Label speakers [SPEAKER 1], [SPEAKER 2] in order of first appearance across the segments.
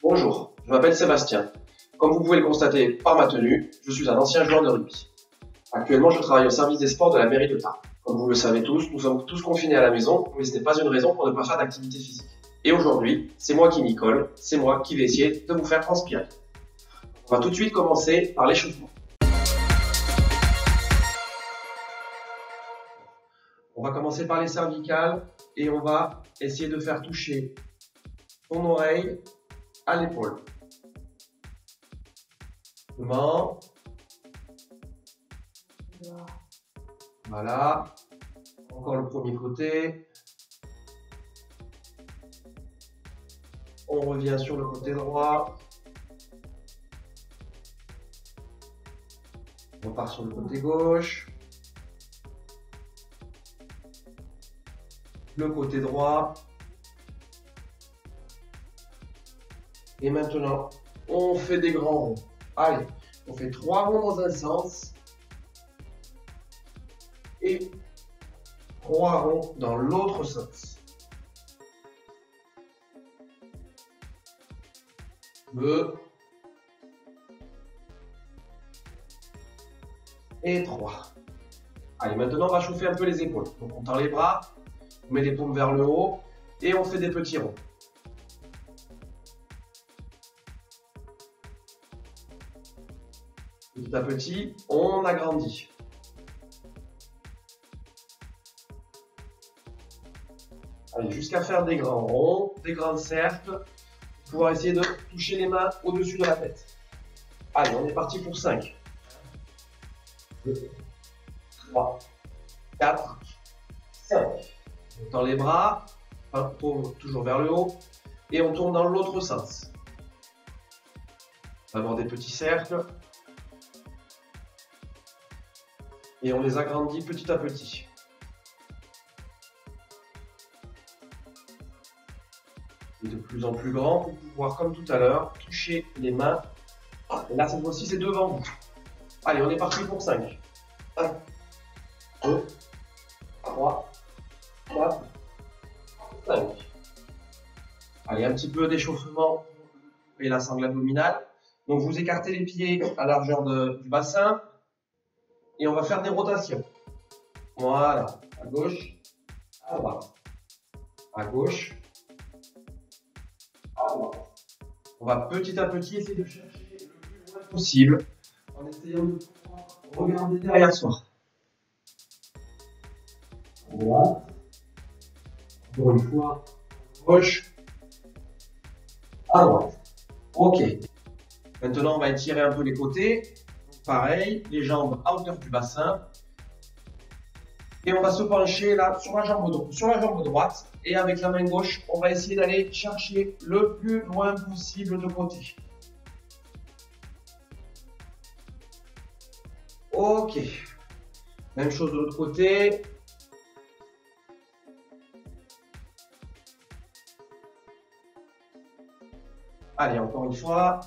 [SPEAKER 1] Bonjour, je m'appelle Sébastien. Comme vous pouvez le constater par ma tenue, je suis un ancien joueur de rugby. Actuellement, je travaille au service des sports de la mairie de Tarbes. Comme vous le savez tous, nous sommes tous confinés à la maison, mais ce n'est pas une raison pour ne pas faire d'activité physique. Et aujourd'hui, c'est moi qui m'y colle, c'est moi qui vais essayer de vous faire transpirer. On va tout de suite commencer par l'échauffement. On va commencer par les cervicales et on va essayer de faire toucher ton oreille à l'épaule. Doucement. Voilà. Encore le premier côté. On revient sur le côté droit. On part sur le côté gauche. Le côté droit. Et maintenant, on fait des grands ronds. Allez, on fait 3 ronds dans un sens. Et 3 ronds dans l'autre sens. 2 et 3. Allez, maintenant on va chauffer un peu les épaules. Donc on tend les bras, on met les paumes vers le haut et on fait des petits ronds. Petit à petit, on agrandit. Allez, jusqu'à faire des grands ronds, des grands cercles, pour pouvoir essayer de toucher les mains au-dessus de la tête. Allez, on est parti pour 5. 2, 3, 4, 5. On tend les bras, paume toujours vers le haut, et on tourne dans l'autre sens. On va avoir des petits cercles. Et on les agrandit petit à petit. Et de plus en plus grand pour pouvoir, comme tout à l'heure, toucher les mains. Et là, cette fois-ci, c'est devant vous. Allez, on est parti pour 5. 1, 2, 3, 4, 5. Allez, un petit peu d'échauffement et la sangle abdominale. Donc, vous écartez les pieds à la largeur du bassin. Et on va faire des rotations. Voilà, à gauche, à droite. À gauche, à droite. On va petit à petit essayer de chercher le plus loin possible en essayant de regarder derrière soi. À droite. Encore une fois, à gauche, à droite. Ok. Maintenant, on va étirer un peu les côtés. Pareil, les jambes à hauteur du bassin. Et on va se pencher là sur la jambe droite. Et avec la main gauche, on va essayer d'aller chercher le plus loin possible de côté. Ok. Même chose de l'autre côté. Allez, encore une fois.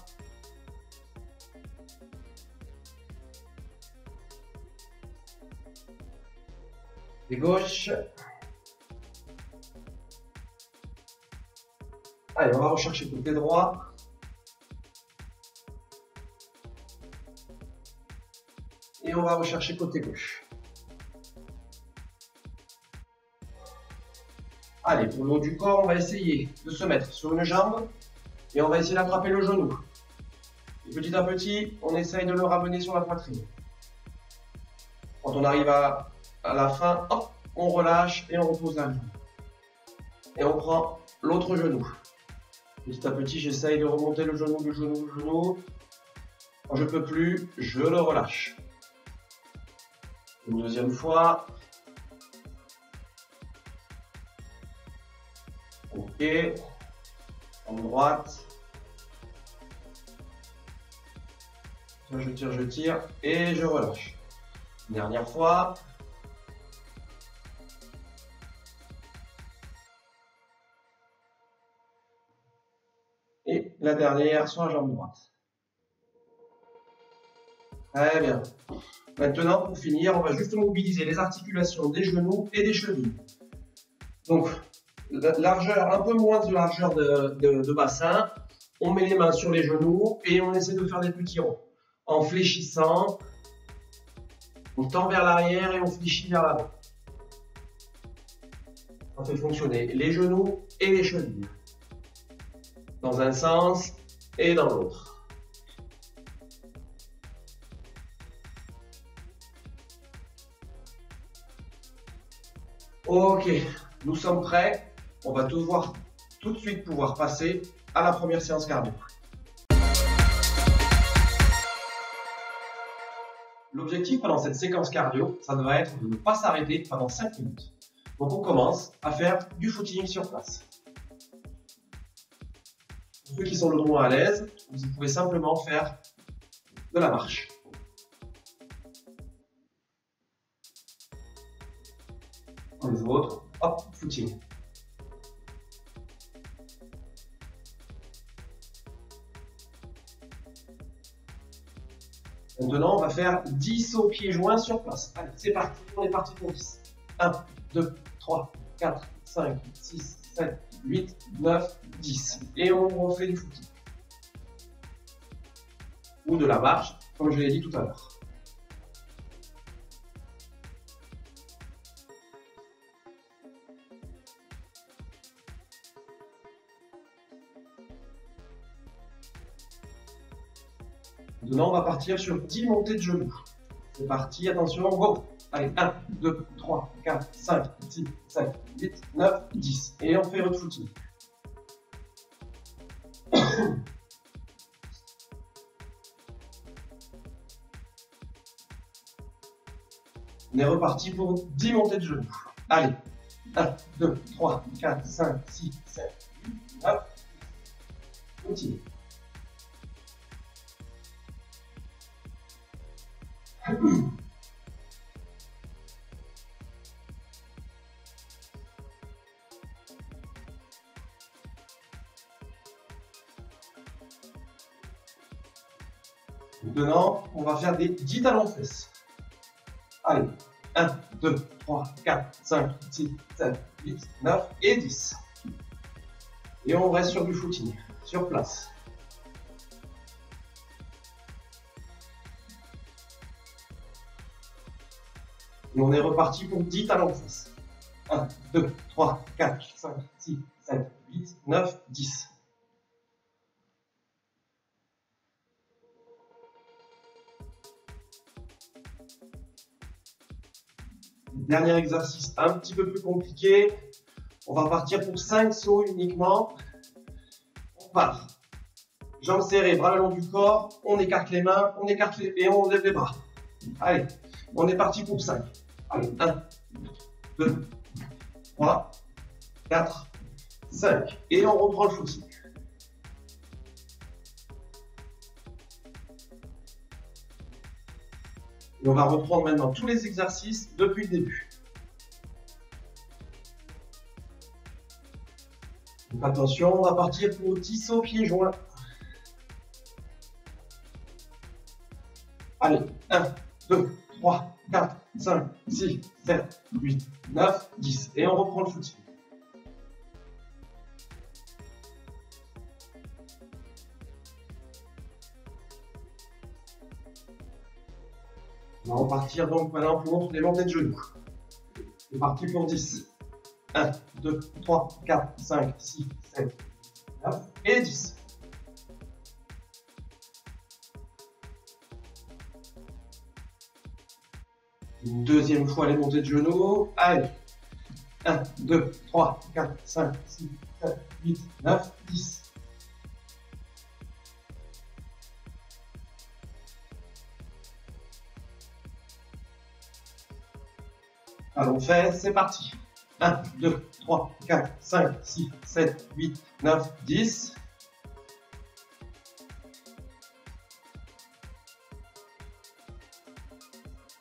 [SPEAKER 1] Et gauche. Allez, on va rechercher le côté droit. Et on va rechercher côté gauche. Allez, pour le haut du corps, on va essayer de se mettre sur une jambe et on va essayer d'attraper le genou. Et petit à petit, on essaye de le ramener sur la poitrine. Quand on arrive à la fin, hop, on relâche et on repose la jambe. Et on prend l'autre genou. Petit à petit, j'essaye de remonter le genou, le genou, le genou. Quand je ne peux plus, je le relâche. Une deuxième fois. Ok. En droite. Je tire et je relâche. Dernière fois. Et la dernière sur la jambe droite. Très bien. Maintenant, pour finir, on va juste mobiliser les articulations des genoux et des chevilles. Donc, largeur, un peu moins de largeur de bassin. On met les mains sur les genoux et on essaie de faire des petits ronds. En fléchissant, on tend vers l'arrière et on fléchit vers l'avant. On fait fonctionner les genoux et les chevilles. Dans un sens et dans l'autre. Ok, nous sommes prêts. On va devoir tout de suite pouvoir passer à la première séance cardio. L'objectif pendant cette séquence cardio, ça devrait être de ne pas s'arrêter pendant 5 minutes. Donc on commence à faire du footing sur place. Pour ceux qui sont le dos à l'aise, vous pouvez simplement faire de la marche. Pour les autres, hop, footing. Maintenant, on va faire 10 sauts pieds joints sur place. Allez, c'est parti, on est parti pour 10. 1, 2, 3, 4, 5, 6, 7, 8, 9, 10. Et on refait du footing. Ou de la marche, comme je l'ai dit tout à l'heure. Maintenant, on va partir sur 10 montées de genoux. C'est parti, attention, go. Allez, 1, 2, 3, 4, 5, 6, 7, 8, 9, 10. Et on fait votre footing. On est reparti pour 10 montées de genoux. Allez, 1, 2, 3, 4, 5, 6, 7, 8, 9. Continue. Maintenant, on va faire des 10 talons-fesses. Allez, 1, 2, 3, 4, 5, 6, 7, 8, 9 et 10. Et on reste sur du footing, sur place. Et on est reparti pour 10 talons-fesses. 1, 2, 3, 4, 5, 6, 7, 8, 9, 10. Dernier exercice un petit peu plus compliqué. On va partir pour 5 sauts uniquement. On part. Jambes serrées, bras le long du corps. On écarte les mains, on écarte les pieds, on lève les bras. Allez, on est parti pour 5. Allez, 1, 2, 3, 4, 5. Et on reprend le footing. Et on va reprendre maintenant tous les exercices depuis le début. Donc attention, on va partir pour 10 sauts pieds joints. Allez, 1, 2, 3, 4, 5, 6, 7, 8, 9, 10. Et on reprend le footing. On va repartir donc maintenant pour les montées de genoux. C'est parti pour 10. 1, 2, 3, 4, 5, 6, 7, 9 et 10. Une deuxième fois les montées de genoux. Allez. 1, 2, 3, 4, 5, 6, 7, 8, 9, 10. Allons faire, c'est parti. 1, 2, 3, 4, 5, 6, 7, 8, 9, 10.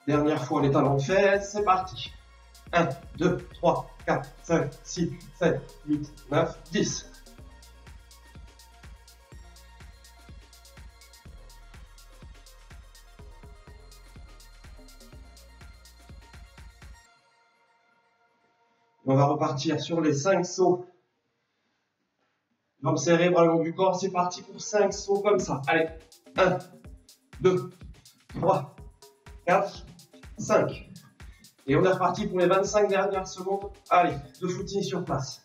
[SPEAKER 1] Dernière fois les talons faits, c'est parti. 1, 2, 3, 4, 5, 6, 7, 8, 9, 10. On va repartir sur les 5 sauts Jambes serrées, bras le long du corps, c'est parti pour 5 sauts comme ça. Allez, 1, 2, 3, 4, 5. Et on est reparti pour les 25 dernières secondes. Allez, de footing sur place.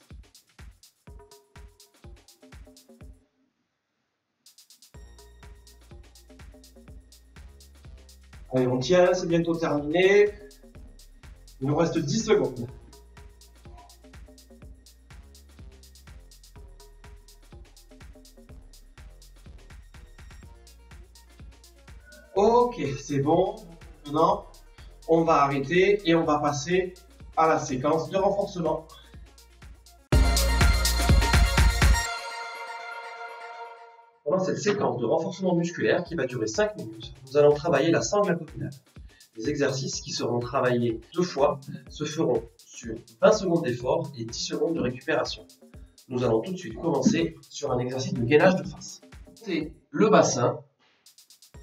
[SPEAKER 1] Allez, on tient, c'est bientôt terminé. Il nous reste 10 secondes. Ok, c'est bon. Maintenant, on va arrêter et on va passer à la séquence de renforcement. Pendant cette séquence de renforcement musculaire qui va durer 5 minutes, nous allons travailler la sangle abdominale. Les exercices qui seront travaillés 2 fois se feront sur 20 secondes d'effort et 10 secondes de récupération. Nous allons tout de suite commencer sur un exercice de gainage de face. C'est le bassin,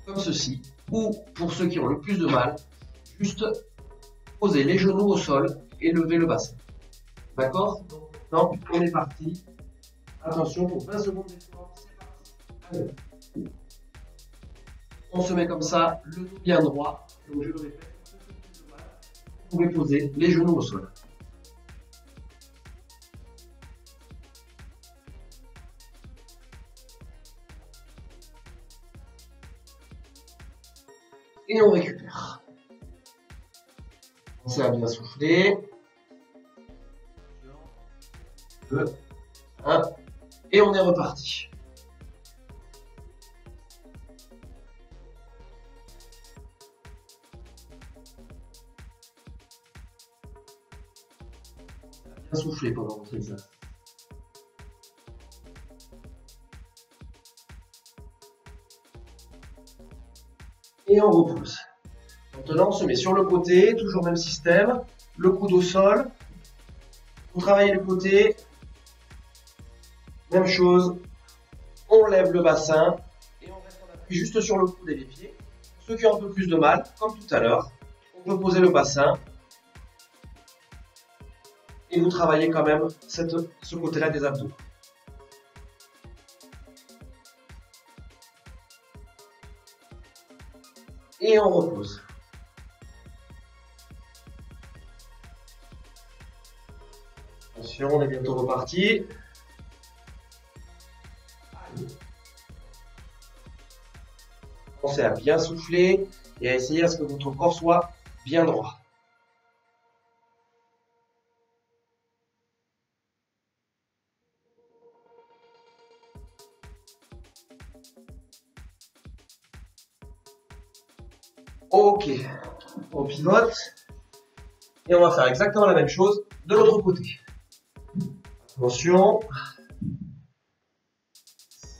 [SPEAKER 1] comme ceci, ou pour ceux qui ont le plus de mal, juste poser les genoux au sol et lever le bassin. D'accord? Donc, on est parti. Attention, pour 20 secondes d'effort, c'est parti. Allez. On se met comme ça, le dos bien droit. Donc, je le répète, vous pouvez poser les genoux au sol. Et on récupère. Pensez à bien souffler. 2, 1, et on est reparti. Bien souffler pendant votre exercice. Et on repousse. Maintenant, on se met sur le côté, toujours même système, le coude au sol. Vous travaillez le côté, même chose, on lève le bassin et on reste en appui juste sur le coude et les pieds. Pour ceux qui ont un peu plus de mal, comme tout à l'heure, on peut poser le bassin et vous travaillez quand même ce côté-là des abdos. Et on repose. Attention, on est bientôt reparti. Pensez à bien souffler et à essayer à ce que votre corps soit bien droit. Ok, on pivote et on va faire exactement la même chose de l'autre côté. Attention,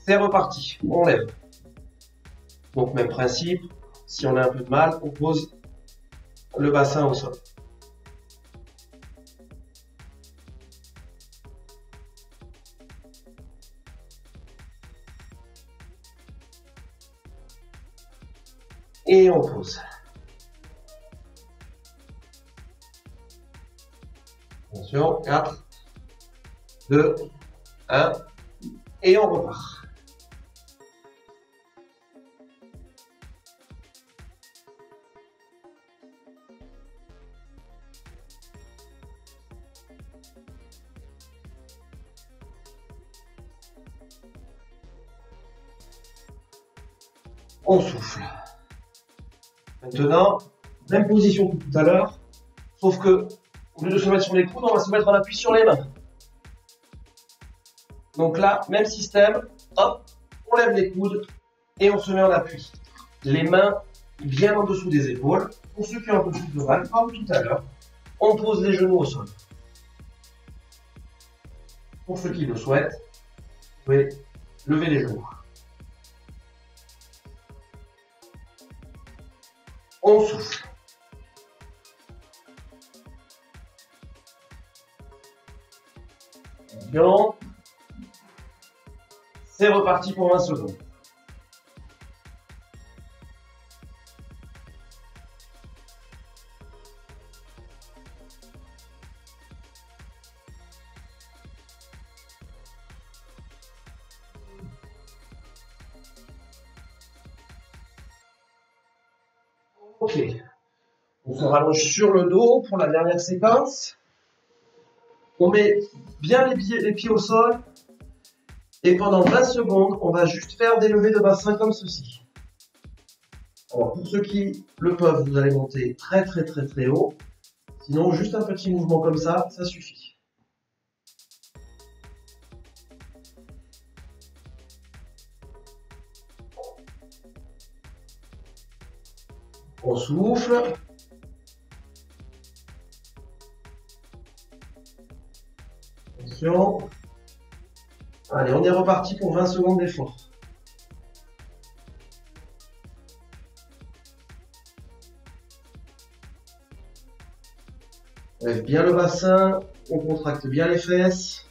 [SPEAKER 1] c'est reparti, on lève. Donc même principe, si on a un peu de mal, on pose le bassin au sol. Et on pose. Attention, 4, 2, 1, et on repart. On souffle. Maintenant, même position que tout à l'heure, sauf que au lieu de se mettre sur les coudes, on va se mettre en appui sur les mains. Donc là, même système, hop, on lève les coudes et on se met en appui. Les mains bien en dessous des épaules. Pour ceux qui ont un peu plus de mal, comme tout à l'heure, on pose les genoux au sol. Pour ceux qui le souhaitent, vous pouvez lever les genoux. On souffle. Attention. C'est reparti pour 20 secondes. Ok. On se rallonge sur le dos pour la dernière séquence. On met bien les pieds au sol. Et pendant 20 secondes, on va juste faire des levées de bassin comme ceci. Alors, pour ceux qui le peuvent, vous allez monter très très très très haut. Sinon, juste un petit mouvement comme ça suffit. On souffle. Attention. Allez, on est reparti pour 20 secondes d'effort. On lève bien le bassin, on contracte bien les fesses.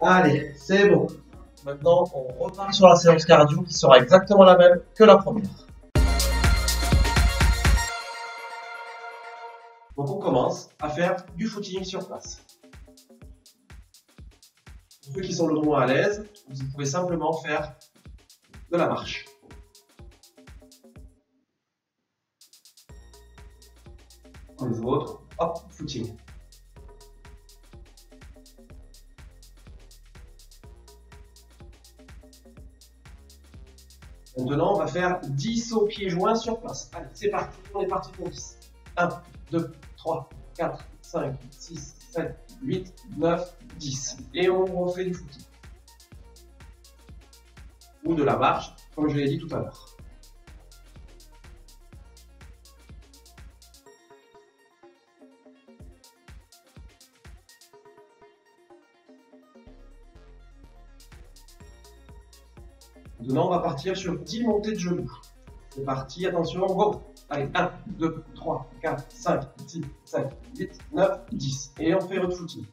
[SPEAKER 1] Allez, c'est bon. Maintenant, on repart sur la séance cardio qui sera exactement la même que la première. Donc on commence à faire du footing sur place. Pour ceux qui sont le moins à l'aise, vous pouvez simplement faire de la marche. Pour les autres, hop, footing. Maintenant, on va faire 10 sauts pieds joints sur place. Allez, c'est parti, on est parti pour 10. 1, 2, 3, 4, 5, 6, 7, 8, 9, 10. Et on refait du footing. Ou de la marche, comme je l'ai dit tout à l'heure. Maintenant, on va partir sur 10 montées de genoux. C'est parti, attention, go. Allez, 1, 2, 3, 4, 5, 6, 7, 8, 9, 10. Et on fait votre footing.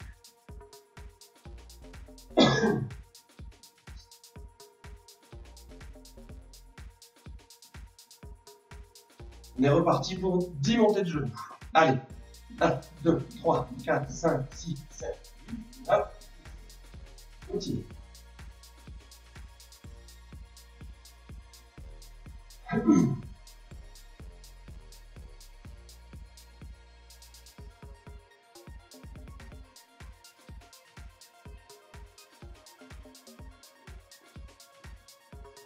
[SPEAKER 1] On est reparti pour 10 montées de genoux. Allez, 1, 2, 3, 4, 5, 6, 7, 8, 9. Continue.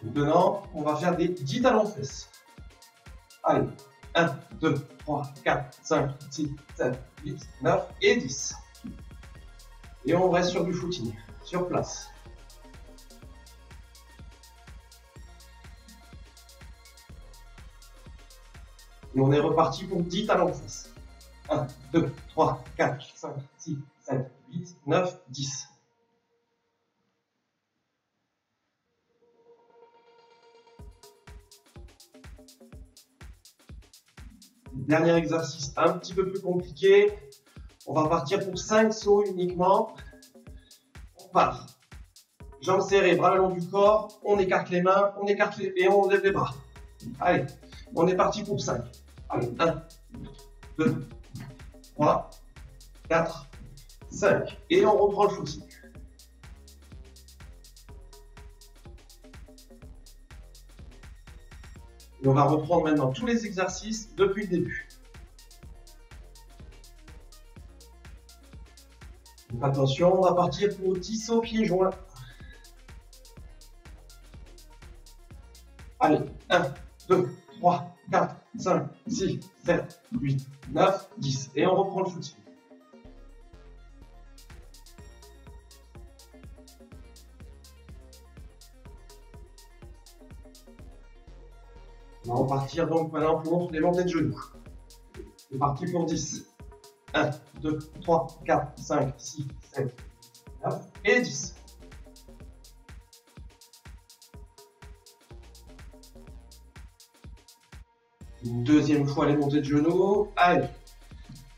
[SPEAKER 1] Maintenant, on va faire des 10 talons fesses. Allez, 1, 2, 3, 4, 5, 6, 7, 8, 9 et 10. Et on reste sur du footing, sur place. Et on est reparti pour 10 talons fesses. 1, 2, 3, 4, 5, 6, 7, 8, 9, 10. Dernier exercice un petit peu plus compliqué. On va partir pour 5 sauts uniquement. On part. Jambes serrées, bras le long du corps. On écarte les mains, on écarte les pieds, on lève les bras. Allez, on est parti pour 5. Allez, 1, 2, 3, 4, 5. Et on reprend le footing. Et on va reprendre maintenant tous les exercices depuis le début. Donc attention, on va partir pour 10 sauts pieds joints. Allez, 1, 2, 3, 4, 5, 6, 7, 8, 9, 10. Et on reprend le footing. On va repartir donc maintenant pour les montées de genoux. C'est parti pour 10. 1, 2, 3, 4, 5, 6, 7, 9 et 10. Une deuxième fois les montées de genoux. Allez.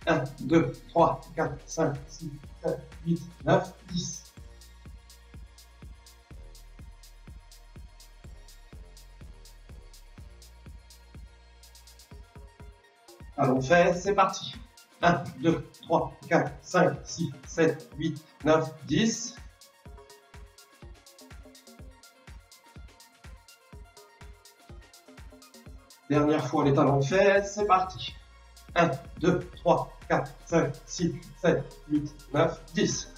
[SPEAKER 1] 1, 2, 3, 4, 5, 6, 7, 8, 9, 10. Allons fait, c'est parti. 1, 2, 3, 4, 5, 6, 7, 8, 9, 10. Dernière fois les talons de fesses, c'est parti. 1, 2, 3, 4, 5, 6, 7, 8, 9, 10.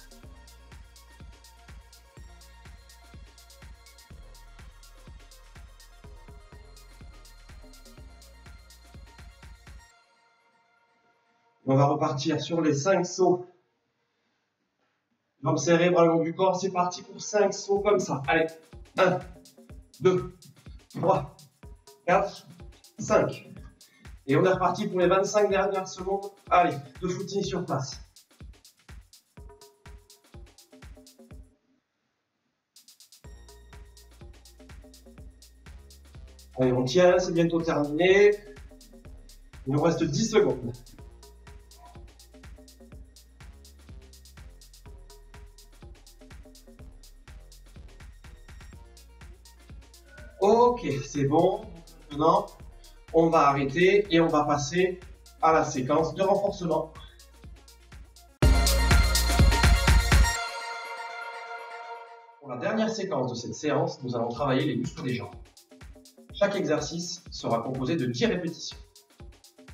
[SPEAKER 1] On va repartir sur les 5 sauts. Jambes serrées, bras le long du corps, c'est parti pour 5 sauts comme ça. Allez, 1, 2, 3, 4, 5. Et on est reparti pour les 25 dernières secondes. Allez, de footing sur place. Allez, on tient, c'est bientôt terminé. Il nous reste 10 secondes. Ok, c'est bon. Maintenant, on va arrêter et on va passer à la séquence de renforcement. Pour la dernière séquence de cette séance, nous allons travailler les muscles des jambes. Chaque exercice sera composé de 10 répétitions.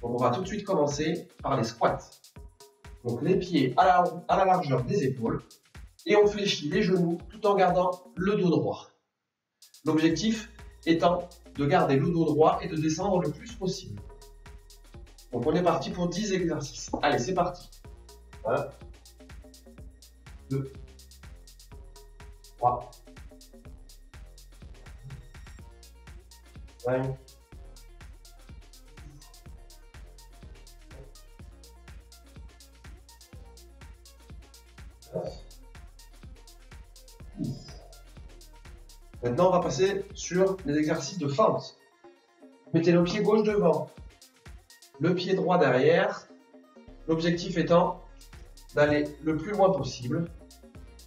[SPEAKER 1] Donc on va tout de suite commencer par les squats. Donc les pieds à la largeur des épaules et on fléchit les genoux tout en gardant le dos droit. L'objectif étant de garder le dos droit et de descendre le plus possible. Donc on est parti pour 10 exercices. Allez, c'est parti. 1, 2, 3, 5, 9, 10. Maintenant, on va passer sur les exercices de fente. Mettez le pied gauche devant, le pied droit derrière. L'objectif étant d'aller le plus loin possible.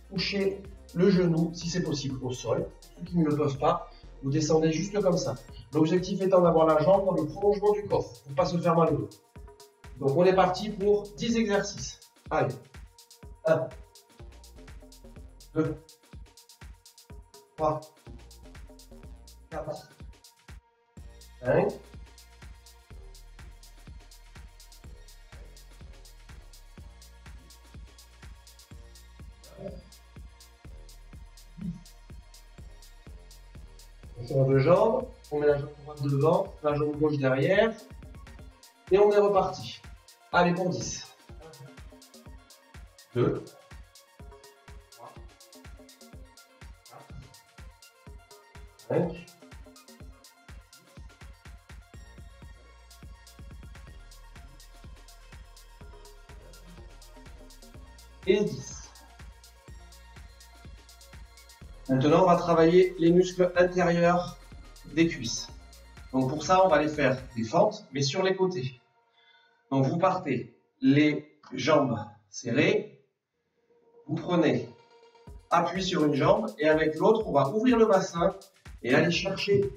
[SPEAKER 1] Toucher le genou, si c'est possible, au sol. Ceux qui ne le peuvent pas, vous descendez juste comme ça. L'objectif étant d'avoir la jambe dans le prolongement du corps, pour ne pas se faire mal au dos. Donc on est parti pour 10 exercices. Allez. 1, 2, 3, 4, 5, 10. On change de jambe, on met la jambe droite devant, la jambe gauche derrière, et on est reparti. Allez pour 10. 2, 3, 4, 5, et 10. Maintenant, on va travailler les muscles intérieurs des cuisses. Donc pour ça, on va aller faire des fentes, mais sur les côtés. Donc vous partez les jambes serrées, vous prenez appui sur une jambe et avec l'autre, on va ouvrir le bassin et aller chercher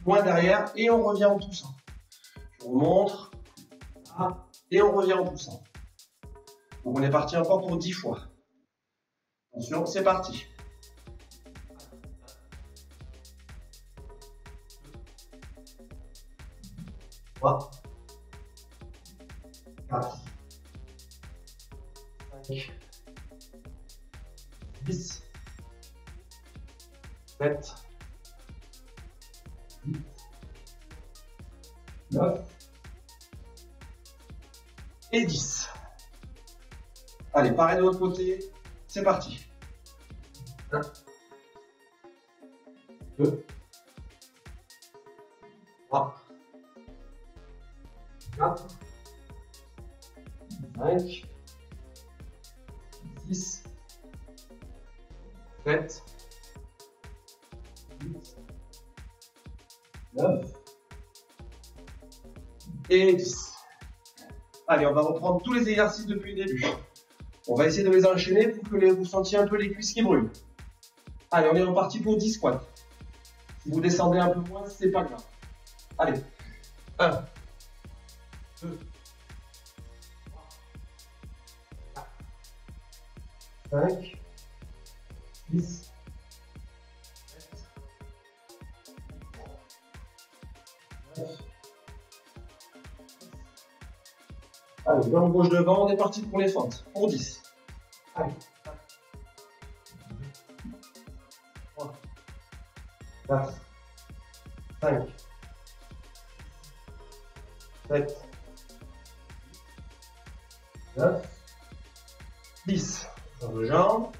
[SPEAKER 1] loin derrière et on revient en toussant. Je vous montre, et on revient en poussant. Donc on est parti encore pour 10 fois. Attention, c'est parti. 3, 4, 5, 10, 7, 8, 9 et 10. Allez, pareil de l'autre côté, c'est parti. 1, 2, 3, 4, 5, 6, 7, 8, 9 et 10. Allez, on va reprendre tous les exercices depuis le début. On va essayer de les enchaîner pour que vous sentiez un peu les cuisses qui brûlent. Allez, on est reparti pour 10 squats. Si vous descendez un peu moins, c'est pas grave. Allez, 1, 2, 3, 4, 5, 6, 7, 8, 9 Allez, jambe gauche devant, on est parti pour les fentes. Pour 10. Allez. 3, 4, 5, 7, 9, 10. Tour de jambe.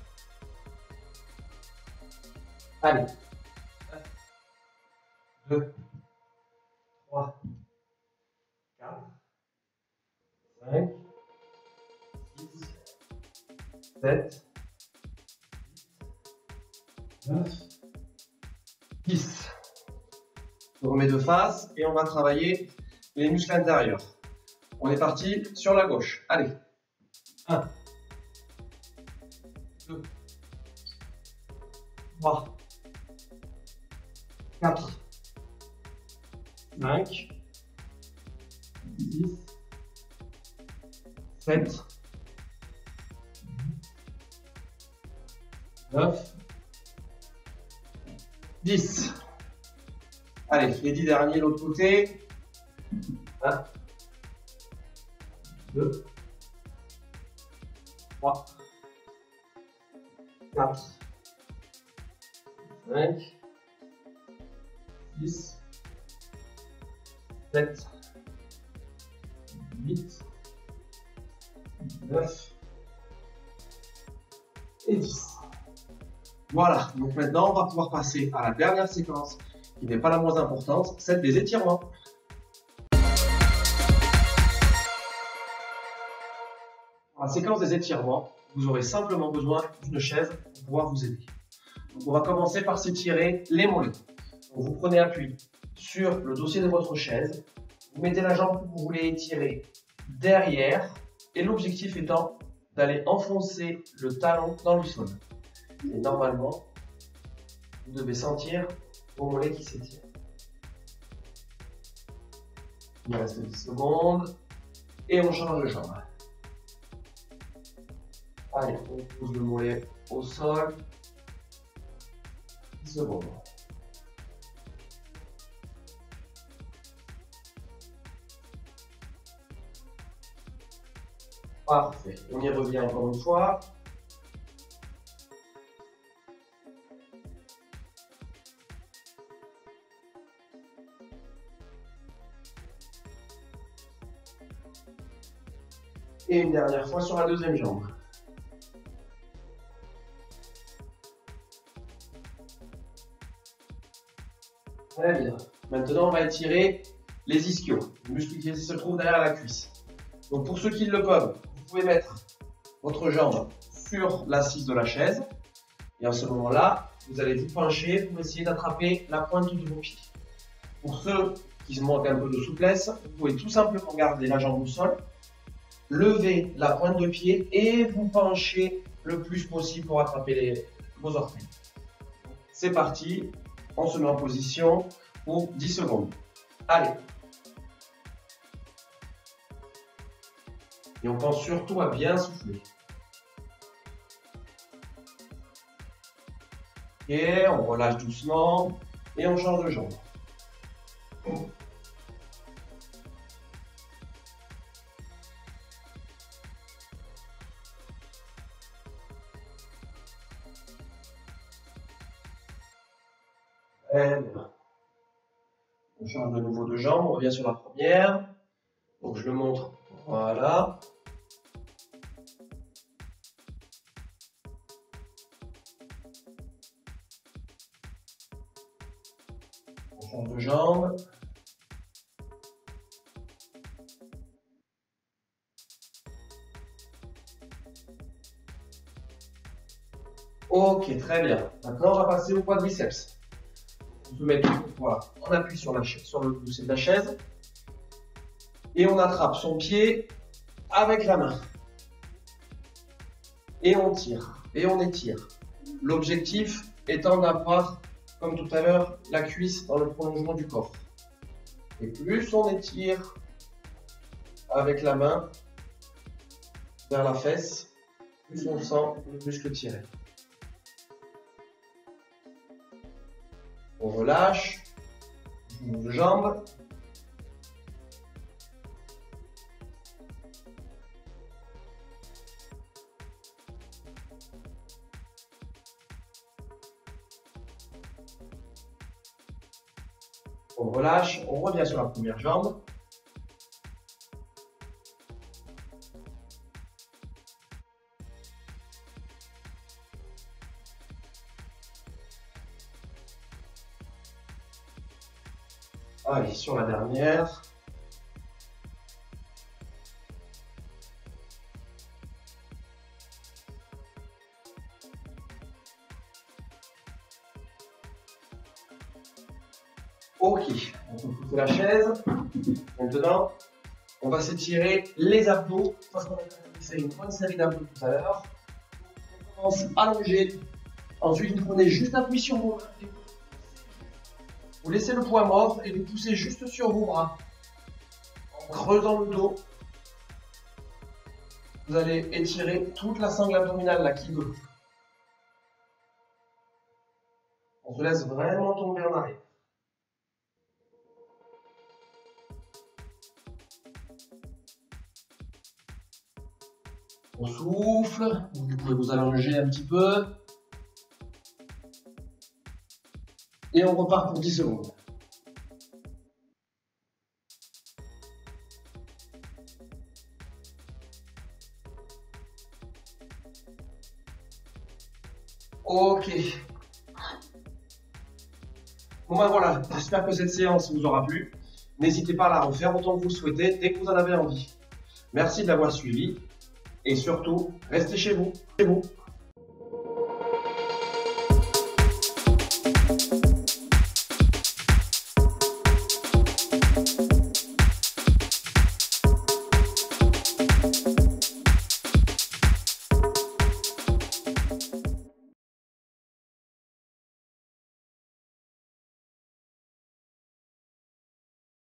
[SPEAKER 1] Allez. 1, 2, 3, 4, 5, 6, 7, 9, 10. On remet de face et on va travailler les muscles intérieurs. On est parti sur la gauche. Allez. 1, 2, 3, 4, 5, 6, 7, 9, 10. Allez, les 10 derniers, l'autre côté. 1, 2, 3, 4, 5, 6, 7, 8, 9 et 10. Voilà, donc maintenant on va pouvoir passer à la dernière séquence qui n'est pas la moins importante, celle des étirements. Pour la séquence des étirements, vous aurez simplement besoin d'une chaise pour pouvoir vous aider. Donc on va commencer par s'étirer les mollets. Donc vous prenez appui sur le dossier de votre chaise, vous mettez la jambe que vous voulez étirer derrière et l'objectif étant d'aller enfoncer le talon dans le sol. Et normalement, vous devez sentir vos mollets qui s'étirent. Il reste 10 secondes et on change de jambe. Allez, on pose le mollet au sol. 10 secondes. Parfait. On y revient encore une fois. Et une dernière fois sur la deuxième jambe. Très bien. Maintenant, on va étirer les ischios, le muscle qui se trouve derrière la cuisse. Donc, pour ceux qui le peuvent, vous pouvez mettre votre jambe sur l'assise de la chaise. Et à ce moment-là, vous allez vous pencher pour essayer d'attraper la pointe de vos pieds. Pour ceux qui se manquent un peu de souplesse, vous pouvez tout simplement garder la jambe au sol, lever la pointe de pied et vous pencher le plus possible pour attraper vos orteils. C'est parti, on se met en position pour 10 secondes. Allez. Et on pense surtout à bien souffler. Et on relâche doucement et on change de jambe. On change de nouveau de jambe, on revient sur la première. Donc je le montre, voilà. On change de jambe. Ok, très bien. Maintenant, on va passer au quadriceps. On se met voilà, on appuie sur le dossier de la chaise et on attrape son pied avec la main. Et on tire, et on étire. L'objectif étant d'avoir, comme tout à l'heure, la cuisse dans le prolongement du corps. Et plus on étire avec la main vers la fesse, plus on sent le muscle tirer. On relâche, on change de jambe. On relâche, on revient sur la première jambe. Allez, sur la dernière. Ok, on peut pousser la chaise. Maintenant, on va s'étirer les abdos parce qu'on a fait une bonne série d'abdos tout à l'heure. On commence allongé. Ensuite, vous prenez juste appui sur vos mains. Vous laissez le poids mort et vous poussez juste sur vos bras. En creusant le dos, vous allez étirer toute la sangle abdominale là qui veut. On se laisse vraiment tomber en arrière. On souffle, vous pouvez vous allonger un petit peu. Et on repart pour 10 secondes. Ok. Bon ben voilà, j'espère que cette séance vous aura plu. N'hésitez pas à la refaire autant que vous le souhaitez dès que vous en avez envie. Merci de l'avoir suivi. Et surtout, restez chez vous.